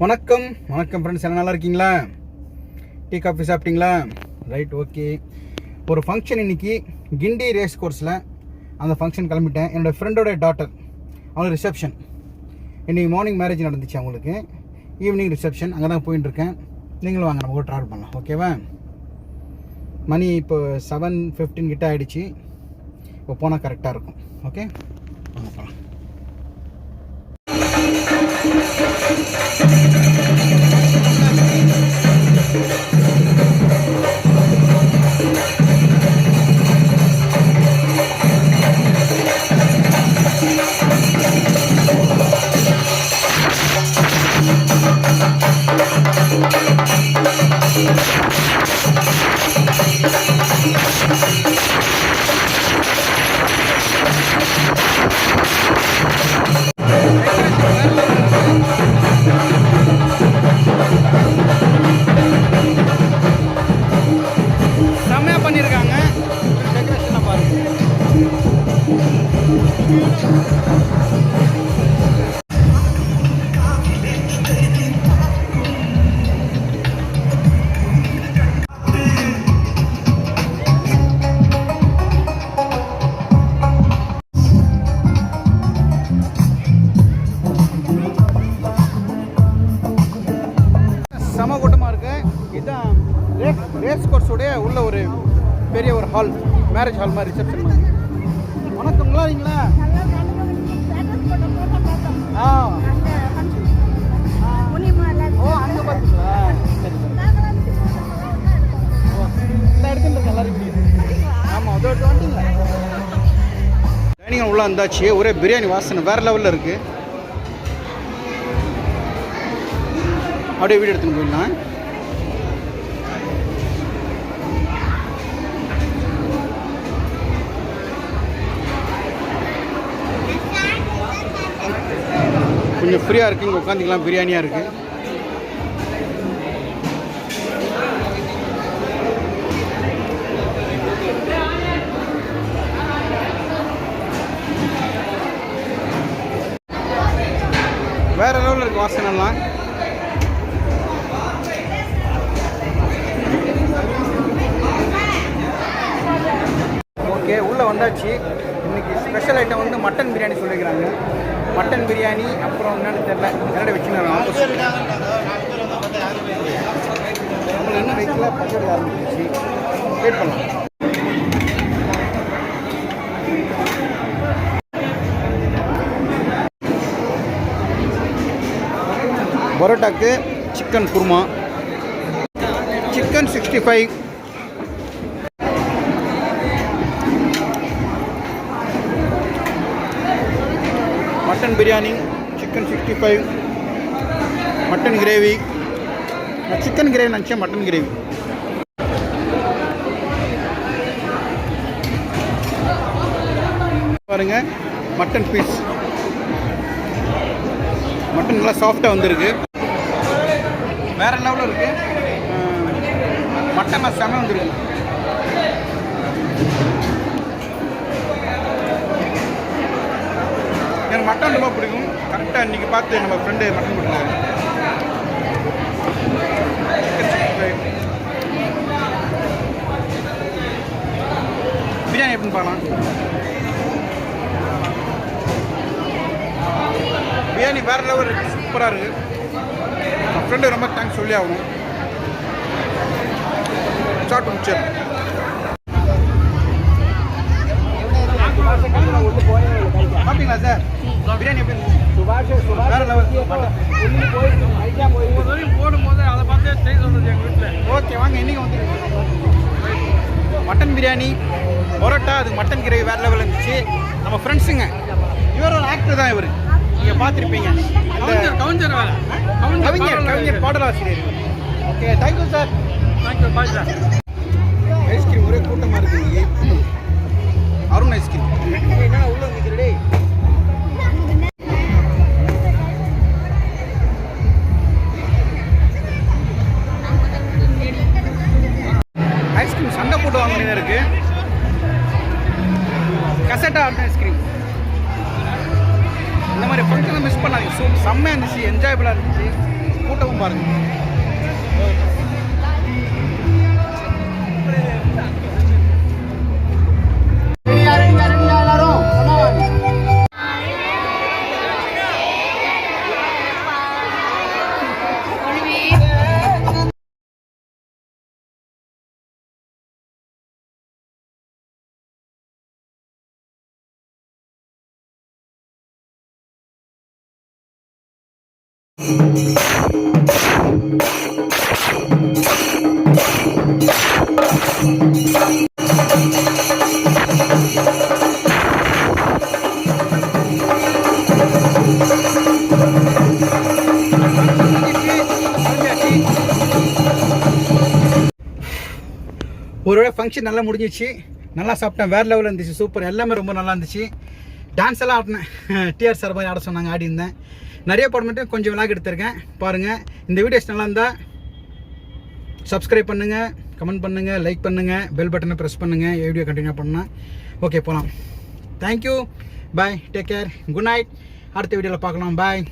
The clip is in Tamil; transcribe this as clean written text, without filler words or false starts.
வணக்கம் வணக்கம் ஃப்ரெண்ட்ஸ், எல்லாம் நல்லா இருக்கீங்களா? டீ காஃபி சாப்பிட்டீங்களா? Right, okay. ஒரு ஃபங்க்ஷன் இன்றைக்கி கிண்டி ரேஸ் கோர்ஸில். அந்த ஃபங்க்ஷன் கிளம்பிட்டேன். என்னோடய ஃப்ரெண்டோட டாட்டர், அவங்களுக்கு ரிசப்ஷன். இன்றைக்கி மார்னிங் மேரேஜ் நடந்துச்சு அவங்களுக்கு, ஈவினிங் ரிசப்ஷன். அங்கே தான் போயிட்டுருக்கேன். நீங்களும் வாங்க, நம்ம கூட ட்ராவல் பண்ணலாம், ஓகேவா? மணி இப்போ 7:15 கிட்ட ஆகிடுச்சு. இப்போ போனால் கரெக்டாக இருக்கும். ஓகே, வாங்க போகலாம். செம்மையாக பண்ணியிருக்காங்க. டெக்கரேஷனை பாருங்க. செம கூட்டமாக இருக்கு. இதுதான் ரேஸ் கோர்ஸோடைய உள்ள ஒரு பெரிய ஒரு ஹால், மேரேஜ் ஹால் மாதிரி, ரிசப்ஷன் மாதிரி. வணக்கம், நல்லா இருக்கீங்களா? ஓ, அங்கே பார்த்தீங்களா? சரி சரி, இந்த இடத்துல இருக்கு. நல்லா இருக்கு. ஆமாம், அதோட வந்துட்டீங்களா? டைனிங் உள்ளே வந்தாச்சு. ஒரே பிரியாணி வாசனை வேறு லெவலில் இருக்குது. அப்படியே வீடு எடுத்துன்னு போயிடலாம். கொஞ்சம் ஃப்ரீயாக இருக்குது, இங்கே உட்காந்துக்கலாம். பிரியாணியாக இருக்குது. வேறு லெவலில் இருக்குது வாசனைலாம். ஓகே, உள்ளே வந்தாச்சு. இன்றைக்கி ஸ்பெஷல் ஐட்டம் வந்து மட்டன் பிரியாணி சொல்லிக்கிறாங்க. மட்டன் பிரியாணி, அப்புறம் என்னென்னு தெரியல, என்னோட வச்சுன்னு நம்மளை இன்னும் வைக்கல, பச்சடி ஆரம்பிச்சிச்சு. வெயிட் பண்ணலாம். பரோட்டாக்கு chicken kurma, chicken 65, mutton biryani, chicken 65, mutton gravy. நான் சிக்கன் கிரேவி நினச்சேன், மட்டன் கிரேவி. பாருங்க, மட்டன் பீஸ். மட்டன் நல்லா சாஃப்டாக வந்துருக்கு. வேறு லெவலில் இருக்குது. மட்டன் செம வந்துருக்கு. எனக்கு மட்டன் ரொம்ப பிடிக்கும். கரெக்டாக இன்றைக்கி பார்த்து நம்ம ஃப்ரெண்டு மட்டன் போட்டுருக்காங்க. பிரியாணி எப்படின்னு பார்க்கலாம். பிரியாணி வேறு லெவல் இருக்குது, சூப்பராக இருக்குது. என் ஃப்ரெண்டு ரொம்ப தேங்க்ஸ் சொல்லி ஆகணும். ஸ்டார்ட் முடிச்சேன். சாப்பிட்டீங்களா சார்? பிரியாணி எப்படி வேறு லெவல். போடும்போது அதை பார்த்து டேஸ்ட் வந்தது எங்கள் வீட்டில். ஓகே, வாங்க. இன்றைக்கி வந்து மட்டன் பிரியாணி, பரோட்டா, அதுக்கு மட்டன் கிரேவி வேறு லெவல் இருந்துச்சு. நம்ம ஃப்ரெண்ட்ஸுங்க. இவர் ஒரு ஆக்டர் தான். இவர் நீங்கள் பார்த்துருப்பீங்க. கவிஞர் பாடலாசிரியர். Okay, thank you sir. Thank you, bye sir. Ice cream ஒரே கூட்டமாக இருக்குது. அருண் ஐஸ்கிரீம் என்ன உள்ள வந்துக்கிறே. ஐஸ்கிரீம் சண்டை போட்டு வாங்க வேண்டியதாக இருக்குது. கசட்டா அருண் ஐஸ்கிரீம். இந்த மாதிரி ஃபங்க்ஷனை மிஸ் பண்ணாதீங்க. செம்மையாக இருந்துச்சு, என்ஜாயபுளாக இருந்துச்சு. கூட்டமும் பாருங்க. ஒருவேளை ஃபங்க்ஷன் நல்லா முடிஞ்சிச்சு, நல்லா சாப்பிட்டேன், வேறு லெவலில் இருந்துச்சு, சூப்பர், எல்லாமே ரொம்ப நல்லா இருந்துச்சு. டான்ஸ் எல்லாம் ஆடினேன், டிஆர் சார் மாதிரி ஆட சொன்னாங்க, ஆடி இருந்தேன். நிறைய படம் மட்டும் கொஞ்சம் விளாக் எடுத்திருக்கேன் பாருங்கள். இந்த வீடியோஸ் நல்லா இருந்தால் சப்ஸ்கிரைப் பண்ணுங்கள், கமெண்ட் பண்ணுங்கள், லைக் பண்ணுங்கள், பெல் பட்டனை ப்ரெஸ் பண்ணுங்கள், வீடியோ கண்டினியூ பண்ணால். ஓகே, போகலாம். தேங்க்யூ, பாய், டேக் கேர், குட் நைட். அடுத்த வீடியோவில் பார்க்கலாம், பாய்.